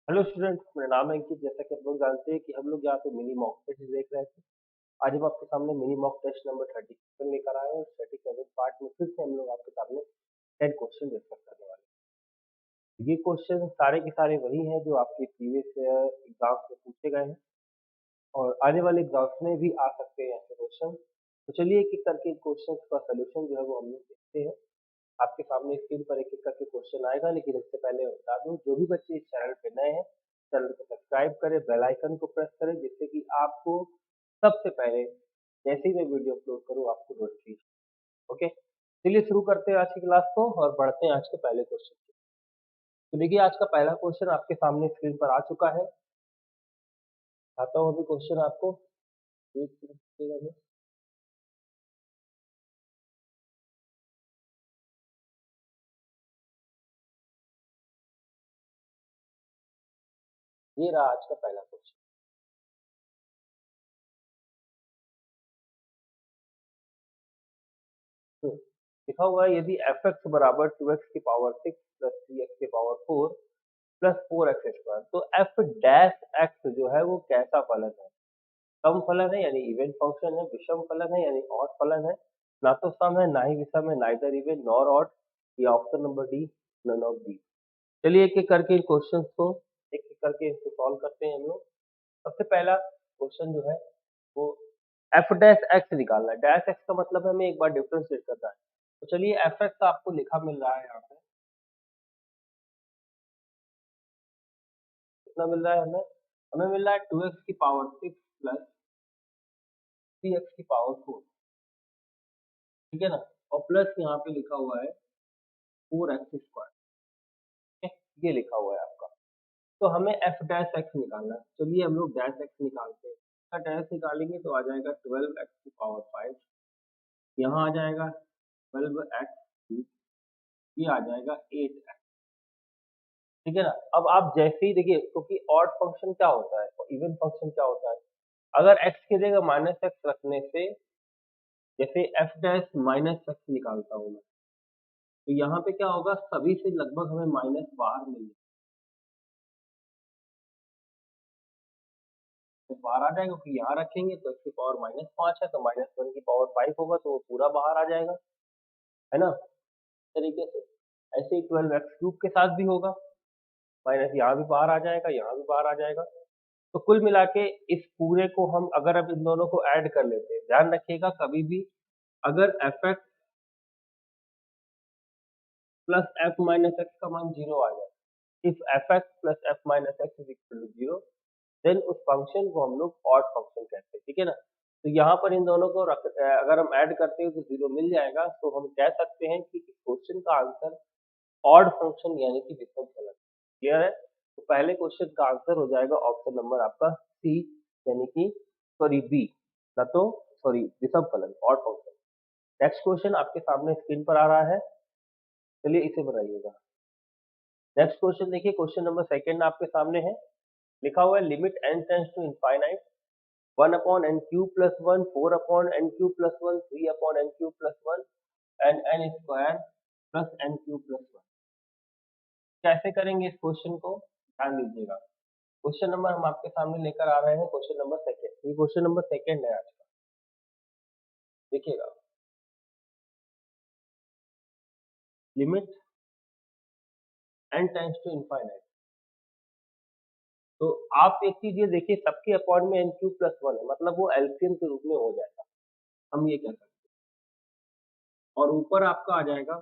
Hello students, मेरा नाम है अंकित। जैसा कि आप लोग जानते हैं कि हम लोग यहाँ पे मिनी मॉक टेस्ट देख रहे थे। आज हम आपके सामने मिनी मॉक टेस्ट नंबर 37 लेकर आए हैं और 37 पार्ट में फिर से हम लोग आपके सामने 10 क्वेश्चन डिस्कस करने वाले हैं। ये क्वेश्चन सारे के सारे वही हैं जो आपके प्रीवियस एग्जाम्स में पूछे गए हैं और आने वाले एग्जाम्स में भी आ सकते हैं ऐसे क्वेश्चन। तो चलिए एक एक करके इन क्वेश्चन का सोल्यूशन जो है वो हम लोग देखते हैं। आपके सामने स्क्रीन पर एक एक करके क्वेश्चन आएगा, लेकिन इससे पहले बता दूं, जो भी बच्चे इस चैनल पे नए हैं, चैनल को सब्सक्राइब करें, बेल आइकन को प्रेस करें, जिससे कि आपको सबसे पहले जैसे ही मैं वीडियो अपलोड करूं आपको नोटिफिकेशन। ओके, चलिए शुरू करते हैं आज की क्लास को और बढ़ते हैं आज के पहले क्वेश्चन की। तो देखिए, आज का पहला क्वेश्चन आपके सामने स्क्रीन पर आ चुका है। आता हूँ अभी क्वेश्चन आपको। एक मिनट रुकिएगा बस। ये रहा आज का पहला क्वेश्चन। लिखा हुआ है, यदि एफ एक्स बराबर 2x की पावर 6 प्लस 3x की पावर 4 प्लस 4x स्क्वायर, तो एफ डैश एक्स जो है वो कैसा फलन है? सम फलन है यानी इवन फंक्शन है, विषम फलन है यानी ऑड फलन है, ना तो सम है ना ही विषम है, नाइदर इवन नॉर ऑड, या option number D, none of the. चलिए एक एक करके इन क्वेश्चंस को एक एक करके इसको सॉल्व करते हैं हम लोग। सबसे पहला क्वेश्चन जो है वो एफ डैश एक्स निकालना है। डैश एक्स का मतलब है हमें एक बार डिफरेंशिएट करना है। तो चलिए एफ एक्स आपको लिखा मिल रहा है यहाँ पे। कितना मिल रहा है हमें? हमें मिल रहा है 2x की पावर 6 प्लस 3x की पावर 4। ठीक है ना? और प्लस यहाँ पे लिखा हुआ है 4x स्क्वायर। ठीक है, ये लिखा हुआ है आपका। तो हमें एफ डैश एक्स निकालना है। चलिए हम लोग डैश एक्स निकालते हैं। इसका डैश निकालेंगे तो आ जाएगा 12x की पावर 5। यहाँ आ जाएगा 12x, ये आ जाएगा 8x। ठीक है ना? अब आप जैसे ही देखिए, क्योंकि ऑड फंक्शन क्या होता है और इवन फंक्शन क्या होता है, अगर x की जगह माइनस एक्स रखने से, जैसे एफ डैश माइनस एक्स निकालता हूँ मैं, तो यहाँ पे क्या होगा, सभी से लगभग हमें माइनस बाहर मिल, तो बाहर आ जाएगा, क्योंकि यहाँ रखेंगे तो x की पावर -5 है, तो -1 की पावर 5 होगा, तो वो पूरा बाहर आ जाएगा, है ना? इस तरीके से ऐसे ही 12x क्यूब के साथ भी होगा, माइनस यहाँ भी बाहर आ जाएगा, यहाँ भी बाहर आ जाएगा। तो कुल मिला के इस पूरे को हम अगर अब इन दोनों को ऐड कर लेते हैं, ध्यान रखिएगा कभी भी अगर F X plus F minus X का मान 0 आ जाए, if F X plus F minus X is equal to 0, then उस फंक्शन को हम लोग ऑड फंक्शन कहते हैं। ठीक है ना? तो यहाँ पर इन दोनों को अगर हम ऐड करते हैं तो 0 मिल जाएगा, तो हम कह सकते हैं कि इस क्वेश्चन का आंसर ऑड फंक्शन यानी कि विषम फलन। क्लियर है? तो पहले क्वेश्चन का आंसर हो जाएगा ऑप्शन नंबर आपका सी, यानी कि सॉरी बी, ना तो सॉरी विषम फलन, ऑड फंक्शन। नेक्स्ट क्वेश्चन आपके सामने स्क्रीन पर आ रहा है। चलिए इसे बनाइएगा। नेक्स्ट क्वेश्चन देखिए, क्वेश्चन नंबर सेकंड आपके सामने है। लिखा हुआ है, limit n tends to infinite 1 upon N cube plus 1, 4 upon N cube plus 1, 3 upon N cube plus 1 and N square plus N cube plus 1। कैसे करेंगे इस क्वेश्चन को, ध्यान दीजिएगा। क्वेश्चन नंबर हम आपके सामने लेकर आ रहे हैं, क्वेश्चन नंबर सेकंड। ये क्वेश्चन नंबर सेकंड है आज का, देखिएगा। Limit n tends to infinite, तो आप एक चीज ये देखिए, सबके अपॉन में एन क्यूब प्लस 1 है, मतलब वो एलसीएम के रूप में हो जाएगा, हम ये कह सकते हैं। और ऊपर आपका आ जाएगा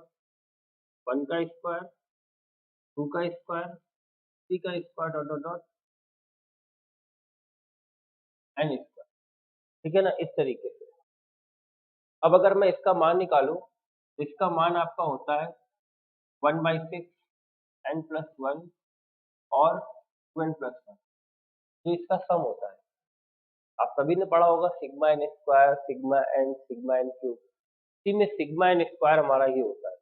1 का स्क्वायर, 2 का स्क्वायर, 3 का square, dot dot dot N square. ठीक है ना? इस तरीके से। अब अगर मैं इसका मान निकालूं, तो इसका मान आपका होता है 1/6 n प्लस 1 और 2n प्लस 1, जो इसका सम होता है। आप सभी ने पढ़ा होगा sigma N square, sigma N, sigma N cube. इसी में सिग्मा एन स्क्वायर हमारा ये होता है।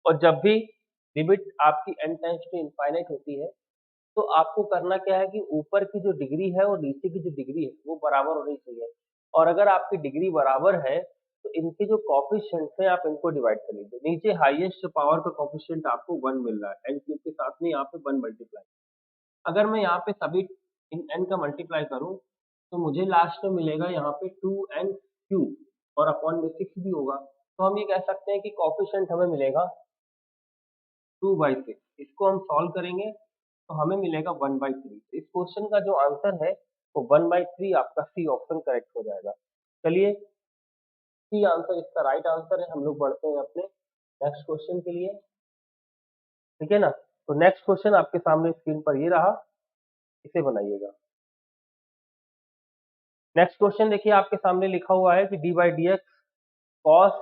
और जब भी लिमिट आपकी n टेंड्स टू इनफाइनाइट होती है, तो आपको करना क्या है कि ऊपर की जो डिग्री है और नीचे की जो डिग्री है वो बराबर होनी चाहिए। और अगर आपकी डिग्री बराबर है, तो इनके जो कोएफिशिएंट्स हैं आप इनको डिवाइड कर लीजिए। नीचे हाईएस्ट पावर का कोएफिशिएंट आपको 1 मिल रहा है, n क्यूब के साथ में यहाँ पे 1 मल्टीप्लाई। अगर मैं यहाँ पे सभी इन n का मल्टीप्लाई करूँ तो मुझे लास्ट में मिलेगा यहाँ पे 2n क्यूब और अपॉन में 6 भी होगा। तो हम ये कह सकते हैं कि कोएफिशिएंट हमें मिलेगा 2/6। इसको हम सॉल्व करेंगे तो हमें मिलेगा 1/3। इस क्वेश्चन का जो आंसर है वो 1/3 आपका सी ऑप्शन करेक्ट हो जाएगा। चलिए सी आंसर इसका राइट आंसर है। हम लोग बढ़ते हैं अपने नेक्स्ट क्वेश्चन के लिए, ठीक है ना। तो नेक्स्ट क्वेश्चन आपके सामने स्क्रीन पर ये रहा, इसे बनाइएगा। नेक्स्ट क्वेश्चन देखिए आपके सामने लिखा हुआ है कि D by D x cos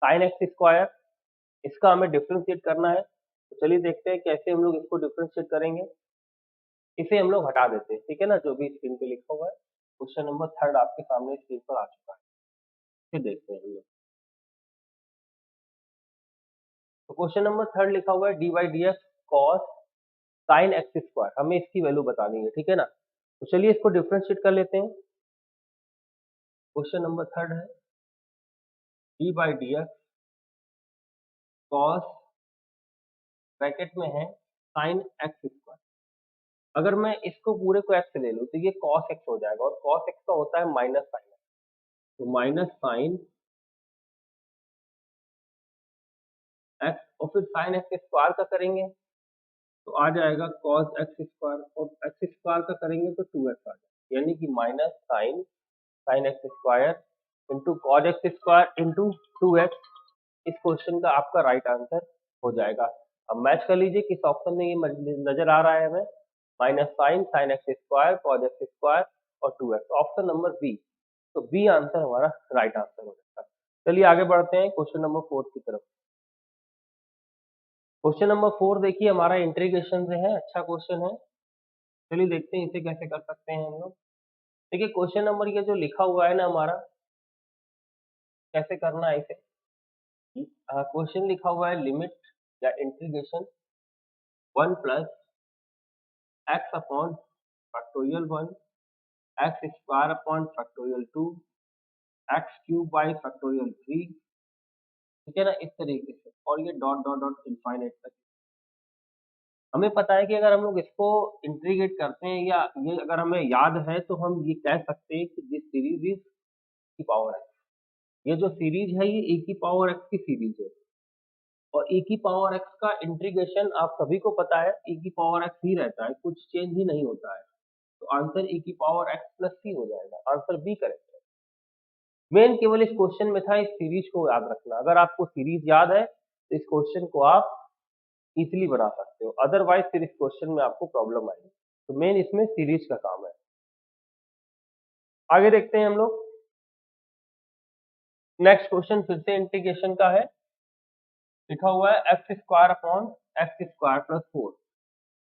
sine X square, इसका हमें डिफ्रेंशिएट करना है। तो चलिए देखते हैं कैसे हम लोग इसको डिफ्रेंशिएट करेंगे। इसे हम लोग हटा देते हैं, ठीक है ना, जो भी स्क्रीन पे लिखा हुआ है। क्वेश्चन नंबर 3 आपके सामने स्क्रीन पर आ चुका है, फिर देखते हैं हम लोग। तो क्वेश्चन नंबर 3 लिखा हुआ है D by D x cos sine X square, हमें इसकी वैल्यू बतानी है, ठीक है ना। तो चलिए इसको डिफ्रेंशिएट कर लेते हैं। क्वेश्चन नंबर 3 है D by D x cos bracket में है साइन एक्स स्क्वायर। अगर मैं इसको पूरे को एक्स ले लूँ तो ये कॉस एक्स हो जाएगा और कॉस एक्स का होता है माइनस साइन एक्स। तो माइनस साइन एक्स और फिर साइन एक्स स्क्वायर का करेंगे तो आ जाएगा कॉस एक्स स्क्वायर और एक्स स्क्वायर का करेंगे तो 2x आ जाएगा, यानी कि minus sine sine X square into cos X square into 2x। इस क्वेश्चन का आपका राइट आंसर हो जाएगा। अब मैच कर लीजिए किस ऑप्शन में ये नजर आ रहा है हमें, minus sine sine X square cos X square और 2x, ऑप्शन नंबर बी। तो बी आंसर हमारा राइट आंसर हो जाएगा। चलिए आगे बढ़ते हैं क्वेश्चन नंबर 4 की तरफ। क्वेश्चन नंबर 4 देखिए हमारा इंटीग्रेशन से है, अच्छा क्वेश्चन है। चलिए देखते हैं इसे कैसे कर सकते हैं हम लोग। देखिए क्वेश्चन नंबर ये जो लिखा हुआ है ना हमारा, कैसे करना है इसे। क्वेश्चन लिखा हुआ है लिमिट या integration 1 plus x upon factorial 1 x square upon factorial 2 x cube by factorial 3, ठीक है ना, इस तरीके से। और ये डॉट डॉट डॉट इनफाइनाइट तक। हमें पता है कि अगर हम लोग इसको इंटीग्रेट करते हैं या ये अगर हमें याद है तो हम ये कह सकते हैं कि दिस सीरीज इज की पावर एक्स। ये जो सीरीज है ये e की पावर एक्स की सीरीज है और e की पावर एक्स का इंटीग्रेशन आप सभी को पता है e की पावर एक्स ही रहता है, कुछ चेंज ही नहीं होता है। तो आंसर e की पावर एक्स प्लस सी हो जाएगा, आंसर बी करेक्ट है। मेन केवल इस क्वेश्चन में था इस सीरीज को याद रखना। अगर आपको सीरीज याद है तो इस क्वेश्चन को आप इजीली बना सकते हो, अदरवाइज फिर इस क्वेश्चन में आपको प्रॉब्लम आएगी। तो मेन इसमें सीरीज का काम है। आगे देखते हैं हम लोग। नेक्स्ट क्वेश्चन फिर से इंटीग्रेशन का है, लिखा हुआ है x square upon x square plus 4।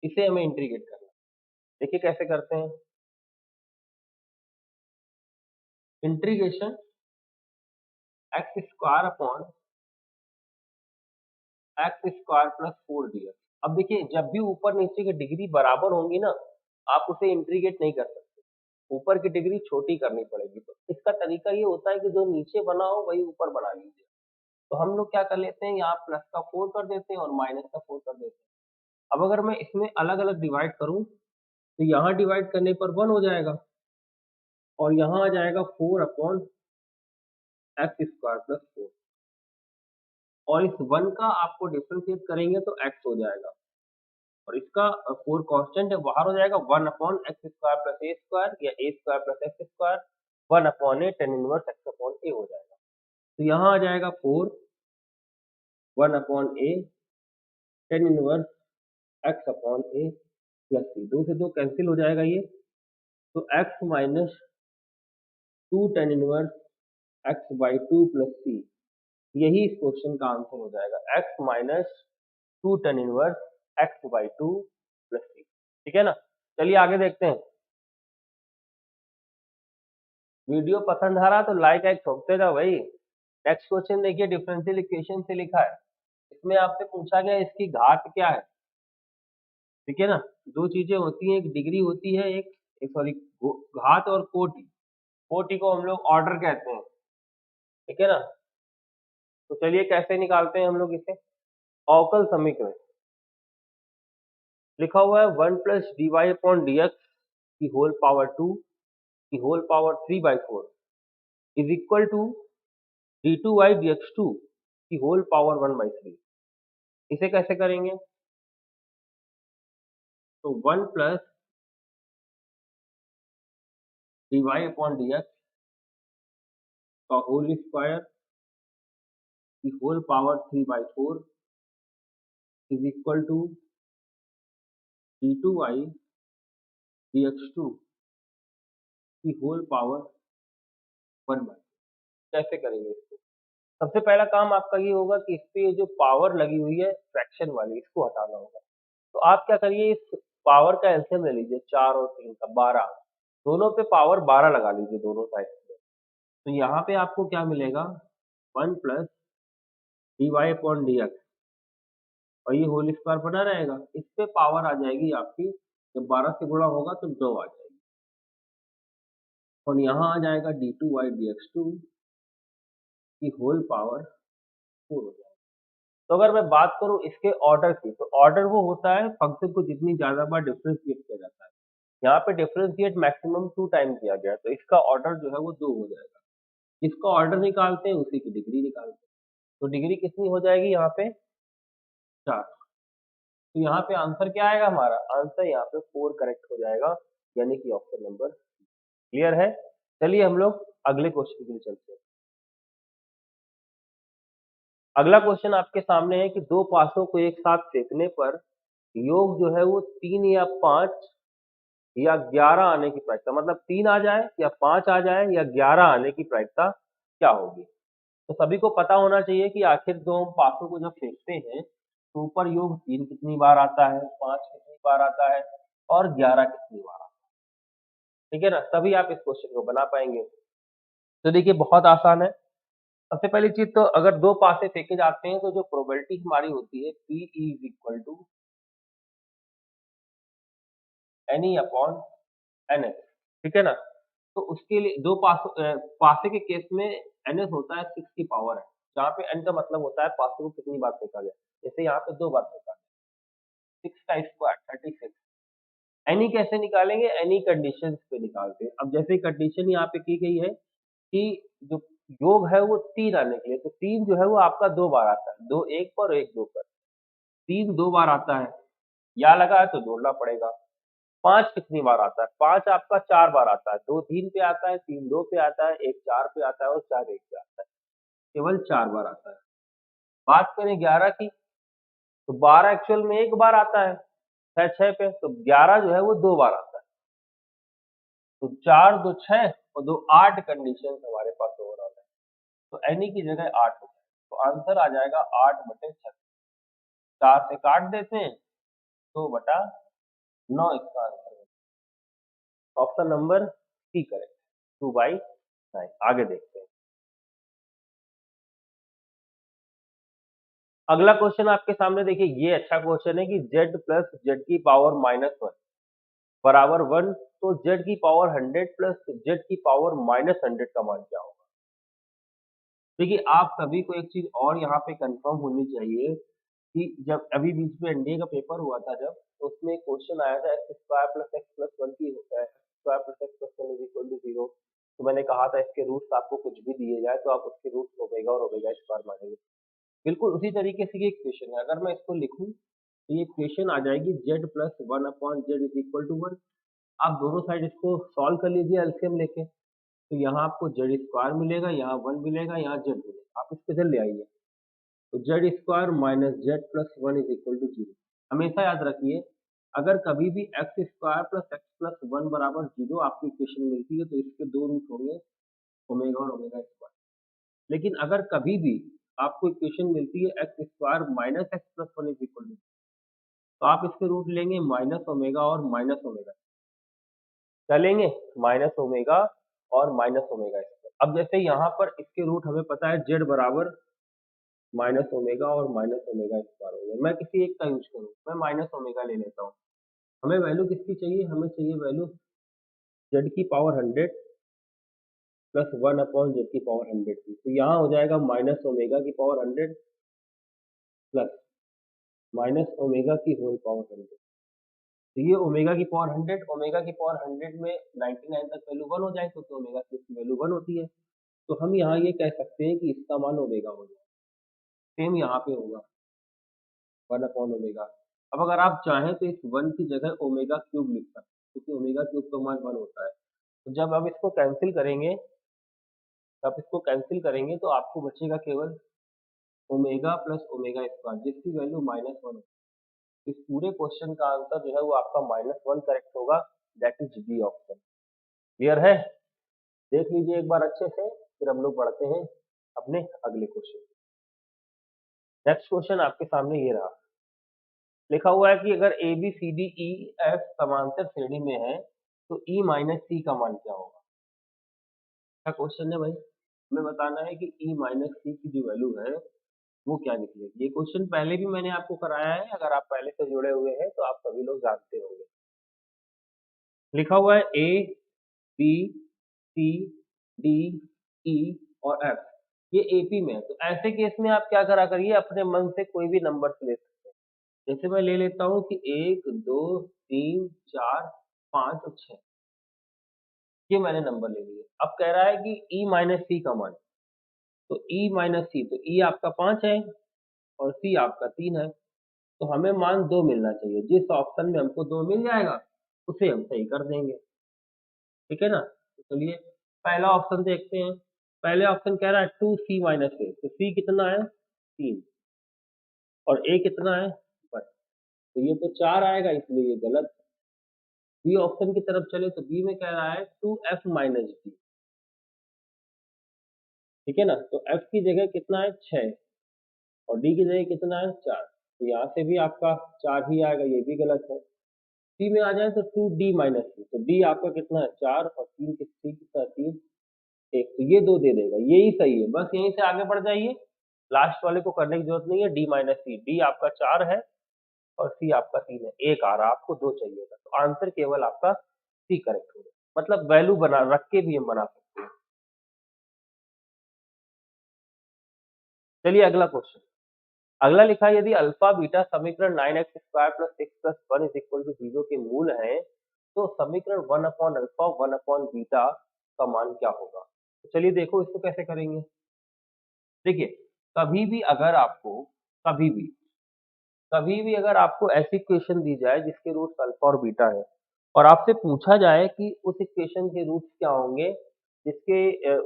इसे हमें इंटीग्रेट करना है। देखिए कैसे करते हैं। Integration x square upon x square plus 4 dx। अब देखिए जब भी ऊपर नीचे की डिग्री बराबर होंगी ना, आप उसे इंटीग्रेट नहीं कर सकते, ऊपर की डिग्री छोटी करनी पड़ेगी। तो इसका तरीका ये होता है कि जो नीचे बना हो वही ऊपर बना लीजिए। तो हम लोग क्या कर लेते हैं, यहाँ प्लस का 4 कर देते हैं और माइनस का 4 कर देते हैं। अब अगर मैं इसमें अलग अलग डिवाइड करूँ तो यहाँ डिवाइड करने पर 1 हो जाएगा और यहाँ आ जाएगा 4 अपॉन एक्स स्क्वायर प्लस 4 और इस 1 का आपको डिफरेंशिएट करेंगे तो x हो जाएगा और इसका 4 कांस्टेंट है, बाहर हो जाएगा 1 upon x square plus a square या a square plus x square 1 upon a tan inverse x upon a हो जाएगा। तो यहाँ आ जाएगा 4 1 upon a tan inverse x upon a plus c, 2 से 2 कैंसिल हो जाएगा ये। तो x minus 2 tan inverse x by 2 plus c, यही इस क्वेश्चन का आंसर हो जाएगा, x minus 2 tan inverse x by 2 plus सी, ठीक है ना। चलिए आगे देखते हैं। वीडियो पसंद आ रहा तो लाइक एक ठोकते जाओ भाई। नेक्स्ट क्वेश्चन देखिए डिफरेंशियल इक्वेशन से लिखा है। इसमें आपसे पूछा गया इसकी घात क्या है, ठीक है ना। दो चीजें होती हैं, एक डिग्री होती है, एक सॉरी घात और कोटि। कोटि को हम लोग ऑर्डर कहते हैं, ठीक है ना। तो चलिए कैसे निकालते हैं हम लोग इसे, अवकल समीकरण। लिखा हुआ है 1 plus D Y upon D X की होल पावर 2 की whole power 3/4 is equal to D two Y D x two की होल पावर 1/3। इसे कैसे करेंगे? तो 1 plus D Y upon D X का होल स्क्वायर की whole power 3/4 is equal to D two Y D x two की whole power 1/3। कैसे करेंगे इसको? सबसे पहला काम आपका ये होगा कि इस पे ये जो पावर लगी हुई है फ्रैक्शन वाली, इसको हटाना होगा। तो आप क्या करिए, इस पावर का एलसीएम ले लीजिए, 4 और 3 का 12, दोनों पे पावर 12 लगा लीजिए दोनों साइड पे। तो यहाँ पे आपको क्या मिलेगा, 1 plus D Y upon D X और ये होल स्क्वायर बना रहेगा। इस पे पावर आ जाएगी आपकी, जब 12 से गुणा होगा तो 2 आ जाएगी और यहाँ आ जाएगा d two Y D x two की होल पावर 4 हो जाएगा। तो अगर मैं बात करूँ इसके ऑर्डर की, तो ऑर्डर वो होता है फंक्शन को जितनी ज्यादा बार डिफरेंशिएट किया जाता है। यहाँ पे डिफरेंशिएट मैक्सिमम 2 टाइम किया गया, तो इसका ऑर्डर जो है वो 2 हो जाएगा। जिसका ऑर्डर निकालते हैं उसी की डिग्री निकालते हैं। तो डिग्री कितनी हो जाएगी यहाँ पे, 4। तो यहाँ पे आंसर क्या आएगा हमारा, आंसर यहाँ पे 4 करेक्ट हो जाएगा, यानी कि ऑप्शन नंबर क्लियर है। चलिए हम लोग अगले क्वेश्चन के लिए चलते हैं। अगला क्वेश्चन आपके सामने है कि दो पासों को एक साथ फेंकने पर योग जो है वो 3 या 5 या 11 आने की प्रायिकता, मतलब 3 आ जाए या 5 आ जाए या 11 आने की प्रायिकता क्या होगी? तो सभी को पता होना चाहिए कि आखिर दो हम पासों को जब फेंकते हैं तो ऊपर योग 3 कितनी बार आता है, 5 कितनी बार आता है और 11 कितनी बार आता है। ठीक है ना, तभी आप इस क्वेश्चन को बना पाएंगे। तो देखिए बहुत आसान है। सबसे पहली चीज, तो अगर दो पासे फेंके जाते हैं तो जो प्रोबेबिलिटी हमारी होती है p is equal to n E upon n S. ठीक है ना, तो उसके लिए दो पासे के केस में एन एस होता है 6 की पावर है, जहाँ पे एन का मतलब होता है पासे को कितनी बार फेंका गया। जैसे यहाँ पे 2 बार फेंका गया, 6 का स्क्वायर 36। एनी कैसे निकालेंगे, एनी कंडीशंस पे निकालते हैं। अब जैसे कंडीशन यहाँ पे की गई है कि जो योग है वो 3 आने के लिए, तो 3 जो है वो आपका 2 बार आता है, 2 एक पर और 1 2 पर। 3 2 बार आता है, या लगा है तो जोड़ना पड़ेगा। 5 कितनी बार आता है, 5 आपका 4 बार आता है, 2 3 पे आता है, 3 2 पे आता है, 1 4 पे आता है और 4 1 पे आता है, केवल 4 बार आता है। बात करें 11 की, तो 12 एक्चुअल में 1 बार आता है, 6 6 पे, तो 11 जो है वो 2 बार आता है। तो 4 2 6 और 2 8 कंडीशन हमारे पास ओवरऑल है। तो एनी की जगह 8 हो जाए, तो आंसर आ जाएगा 8/36। 4 से काट देते हैं, 2/9 इसका आंसर है। Option number C correct, 2/9। आगे देखते हैं। अगला क्वेश्चन आपके सामने देखिए, ये अच्छा क्वेश्चन है कि z प्लस जेड की पावर -1 बराबर 1, तो z की पावर 100 प्लस z की पावर -100 का मान क्या होगा? देखिए आप सभी को एक चीज और यहाँ पे कंफर्म होनी चाहिए कि जब अभी बीच में एनडीए का पेपर हुआ था जब, तो उसमें क्वेश्चन आया था x square plus x plus one की x square plus x plus one is equal to 0। तो मैंने कहा था इसके रूट्स आपको कुछ भी दिए जाए तो आप उसके रूट्स ओमेगा और ओमेगा स्क्वायर मानेंगे। बिल्कुल उसी तरीके से ये इक्वेशन है, अगर मैं इसको लिखूं तो ये इक्वेशन आ जाएगी z plus 1/z is equal to 1। आप दोनों साइड इसको सॉल्व कर लीजिए एलसीएम लेके, तो यहाँ आपको जेड स्क्वायर मिलेगा, यहाँ 1 मिलेगा, यहाँ जेड मिलेगा, आप इसको इधर ले आइए। तो z square minus z plus 1 is equal to 0। हमेशा याद रखिए, अगर कभी भी x square plus x plus 1 बराबर 0 आपको इक्वेशन मिलती है तो इसके दो रूट होंगे, ओमेगा और ओमेगा स्क्वायर। लेकिन अगर कभी भी आपको इक्वेशन मिलती है x square minus x plus 1 is equal to, तो आप इसके रूट लेंगे माइनस ओमेगा और माइनस ओमेगा। क्या लेंगे, माइनस ओमेगा और माइनस ओमेगा स्क्वायर। अब जैसे यहाँ पर इसके रूट हमें पता है जेड बराबर माइनस ओमेगा और माइनस ओमेगा स्क्वायर हो गया। मैं किसी एक का यूज करूँ, मैं माइनस ओमेगा ले लेता हूँ। हमें वैल्यू किसकी चाहिए, हमें चाहिए वैल्यू जेड की पावर 100 प्लस 1 अपॉन जेड की पावर 100 की। तो यहाँ हो जाएगा माइनस ओमेगा की पावर 100 प्लस माइनस ओमेगा की होल पावर 100। तो ये ओमेगा की पावर 100, ओमेगा की पावर 100 में 99 तक वैल्यू 1 हो जाए तो ओमेगा की इसकी वैल्यू 1 होती है। तो हम यहाँ ये कह सकते हैं कि इसका मान ओमेगा हो जाए। सेम यहाँ पे होगा 1 अपॉन ओमेगा। अब अगर आप चाहें तो इस 1 की जगह ओमेगा क्यूब लिख सकते हैं, क्योंकि ओमेगा क्यूब का मान 1 होता है। तो जब आप इसको कैंसिल करेंगे, तो आपको बचेगा केवल ओमेगा प्लस ओमेगा स्क्वायर, जिसकी वैल्यू -1 है। इस पूरे क्वेश्चन का आंसर जो है वो आपका -1 करेक्ट होगा, that is B option. Clear है? देख लीजिए एक बार अच्छे से, फिर हम लोग बढ़ते हैं अपने अगले क्वेश्चन। नेक्स्ट क्वेश्चन आपके सामने ये रहा, लिखा हुआ है कि अगर A B C D E F समांतर श्रेणी में है तो ई माइनस सी का मान क्या होगा। क्या क्वेश्चन है भाई, हमें बताना है कि ई माइनस सी की जो वैल्यू है वो क्या निकलेगी। ये क्वेश्चन पहले भी मैंने आपको कराया है, अगर आप पहले से जुड़े हुए हैं तो आप सभी लोग जानते होंगे। लिखा हुआ है ए बी सी डी ई और एफ, ये एपी में है। तो ऐसे केस में आप क्या करा करिए, अपने मन से कोई भी नंबर ले सकते हैं। जैसे मैं ले लेता हूँ कि 1 2 3 4 5 और 6, ये मैंने नंबर ले लिए। अब कह रहा है कि ई माइनस सी का मान, तो ई माइनस सी, तो ई आपका 5 है और सी आपका 3 है। तो हमें मान 2 मिलना चाहिए। जिस ऑप्शन में हमको 2 मिल जाएगा उसे हम सही कर देंगे, ठीक है ना। तो चलिए पहला ऑप्शन देखते हैं। पहले ऑप्शन कह रहा है 2c माइनस ए, तो c कितना है 3 और a कितना है 1, तो ये तो 4 आएगा, इसलिए ये गलत। बी ऑप्शन की तरफ चले तो बी में कह रहा है 2f माइनस डी, ठीक है ना। तो f की जगह कितना है 6 और d की जगह कितना है 4, तो यहाँ से भी आपका 4 ही आएगा, ये भी गलत है। सी में आ जाए तो 2d माइनस सी, तो d आपका कितना है 4 और 3 कितना है 3 1, तो ये 2 दे देगा, यही सही है। बस यहीं से आगे बढ़ जाइए, लास्ट वाले को करने की जरूरत नहीं है। डी माइनस सी, डी आपका 4 है और सी आपका 3 है, 1 आ रहा, आपको 2 चाहिए था, तो आंसर केवल आपका सी करेक्ट होगा। मतलब वैल्यू बना रख के भी हम बना सकते हैं। चलिए अगला क्वेश्चन। अगला लिखा है, यदि अल्फा बीटा समीकरण 9x square plus 6 plus 1 is equal to 0 के मूल हैं, तो समीकरण 1 अपॉन अल्फा 1 अपॉन बीटा का मान क्या होगा। तो चलिए देखो इसको कैसे करेंगे। देखिए कभी भी अगर आपको, कभी भी अगर आपको ऐसी इक्वेशन दी जाए जिसके रूट्स अल्फा और बीटा है और आपसे पूछा जाए कि उस इक्वेशन के रूट्स क्या होंगे, जिसके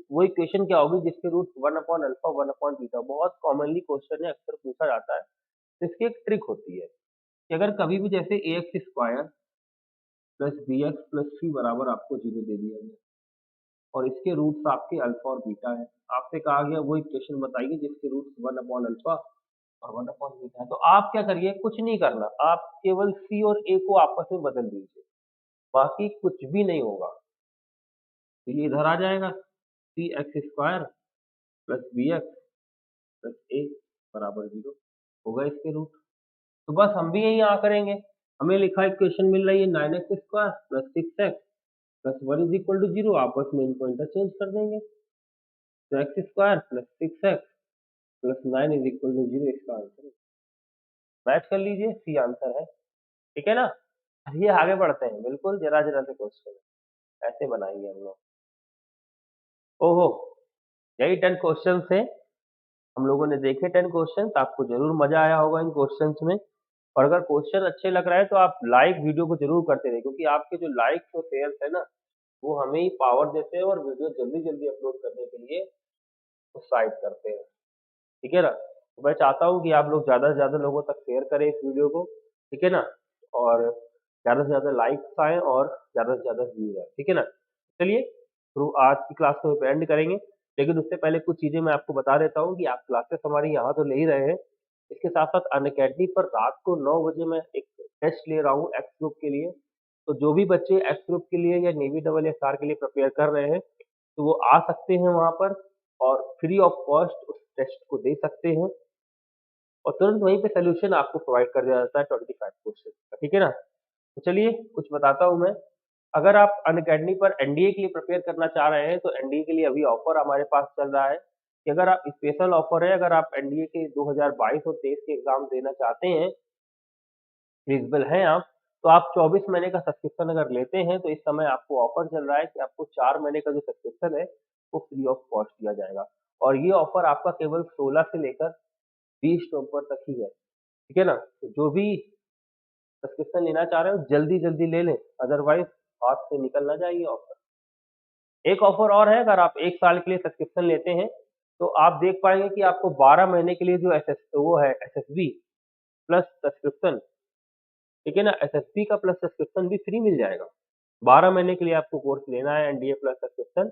वो इक्वेशन क्या होगी जिसके roots 1 upon alpha 1 upon beta, बहुत कॉमनली क्वेश्चन है, अक्सर पूछा जाता है। तो इसकी एक ट्रिक होती है कि अगर कभी भी जैसे a x square plus b x plus c बराबर आपको 0 दे दिया गया और इसके रूट्स आपके अल्फा और बीटा है, आपसे कहा गया वो इक्वेशन बताइए जिसके रूट्स 1 अपॉन अल्फा और 1 अपॉन बीटा है। तो आप क्या करिए, कुछ नहीं करना, आप केवल सी और ए को आपस में बदल दीजिए, बाकी कुछ भी नहीं होगा। तो ये इधर आ जाएगा, c x square plus b x plus a बराबर 0 होगा इसके रूट। तो बस हम भी यही यहाँ करेंगे। हमें लिखा इक्वेशन मिल रही है 9x square plus 6x plus 1 is equal to 0, आपस में इनको इंटरचेंज कर देंगे। तो x square plus 6x plus 9 is equal to 0 इसका आंसर है। मैच कर लीजिए, सी आंसर है, ठीक है ना। चलिए आगे बढ़ते हैं, बिल्कुल जरा जरा से क्वेश्चन है, ऐसे बनाएंगे हम लोग। ओहो, यही 10 क्वेश्चन थे, हम लोगों ने देखे 10 क्वेश्चन, आपको जरूर मजा आया होगा इन क्वेश्चंस में। और अगर क्वेश्चन अच्छे लग रहा है तो आप लाइक वीडियो को जरूर करते रहिए, क्योंकि आपके जो लाइक्स और शेयर्स है ना, वो हमें ही पावर देते हैं और वीडियो जल्दी जल्दी अपलोड करने के लिए उत्साहित करते हैं, ठीक है ना। तो मैं चाहता हूँ कि आप लोग ज़्यादा से ज़्यादा लोगों तक शेयर करें इस वीडियो को, ठीक है ना, और ज़्यादा से ज़्यादा लाइक्स आएँ और ज़्यादा से ज़्यादा व्यूज आए, ठीक है ना। चलिए तो आज की क्लास को एंड करेंगे, लेकिन उससे पहले कुछ चीज़ें मैं आपको बता देता हूँ कि आप क्लासेस हमारी यहाँ तो ले ही रहे हैं, इसके साथ साथ अनअकैडमी पर रात को 9 बजे मैं एक टेस्ट ले रहा हूँ एक्स ग्रुप के लिए। तो जो भी बच्चे एक्स ग्रुप के लिए या नेवी डबल एस आर के लिए प्रिपेयर कर रहे हैं, तो वो आ सकते हैं वहाँ पर और फ्री ऑफ कॉस्ट उस टेस्ट को दे सकते हैं और तुरंत वहीं पे सॉल्यूशन आपको प्रोवाइड कर दिया जाता है 25 क्वेश्चन का, ठीक है ना। तो चलिए कुछ बताता हूँ मैं। अगर आप अनअकैडमी पर एनडीए के लिए प्रिपेयर करना चाह रहे हैं, तो एनडीए के लिए अभी ऑफर हमारे पास चल रहा है कि अगर आप, स्पेशल ऑफर है, अगर आप एनडीए के 2022 और 23 के एग्जाम देना चाहते हैं, एलिजिबल हैं आप, तो आप 24 महीने का सब्सक्रिप्शन अगर लेते हैं तो इस समय आपको ऑफर चल रहा है कि आपको 4 महीने का जो सब्सक्रिप्शन है वो फ्री ऑफ कॉस्ट दिया जाएगा और ये ऑफर आपका केवल 16 से लेकर 20 नवंबर तक ही है, ठीक है ना? तो जो भी सब्सक्रिप्शन लेना चाह रहे हो जल्दी-जल्दी ले लें, अदरवाइज़ हाथ से निकल ना जाए ये ऑफर। एक ऑफर और है, अगर आप 1 साल के लिए सब्सक्रिप्शन लेते हैं, तो आप देख पाएँगे कि आपको 12 महीने के लिए जो वो है एसएसबी प्लस सब्सक्रिप्शन, ठीक है ना? एसएसबी का प्लस सब्सक्रिप्शन भी फ्री मिल जाएगा। 12 महीने के लिए आपको कोर्स लेना है एनडीए प्लस सब्सक्रिप्शन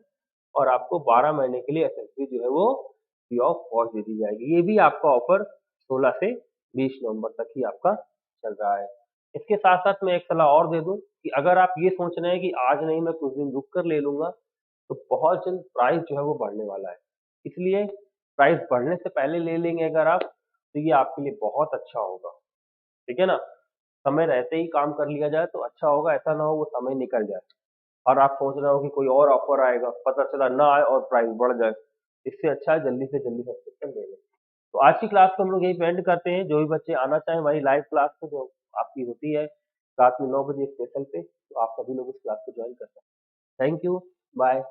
और आपको 12 महीने के लिए एसएसबी जो है वो फ्री ऑफ कॉस्ट दे दी जाएगी। ये भी आपका ऑफर 16 से 20 नवंबर तक ही आपका चल रहा है। इसके साथ-साथ मैं एक सलाह और दे दूँ कि अगर आप ये सोच रहे हैं कि आज नहीं मैं कुछ दिन रुक कर ले लूँगा, तो बहुत जल्द प्राइस जो है वो बढ़ने वाला है। इसलिए प्राइस बढ़ने से पहले ले लेंगे अगर आप, तो ये आपके लिए बहुत अच्छा होगा, ठीक है ना? समय रहते ही काम कर लिया जाए तो अच्छा होगा, ऐसा ना हो वो समय निकल जाए और आप सोच रहे हो कि कोई और ऑफर आएगा, पता चला ना आए और प्राइस बढ़ जाए। इससे अच्छा है जल्दी से जल्दी सब्सक्रिप्शन ले लें। तो आज की क्लास को हम लोग यहीं पे एंड करते हैं। जो भी बच्चे आना चाहें हमारी लाइव क्लास को जो आपकी होती है रात में 9 बजे स्टेशन पे, तो आप सभी लोग इस क्लास को जॉइन कर सकते हैं। Thank you, bye.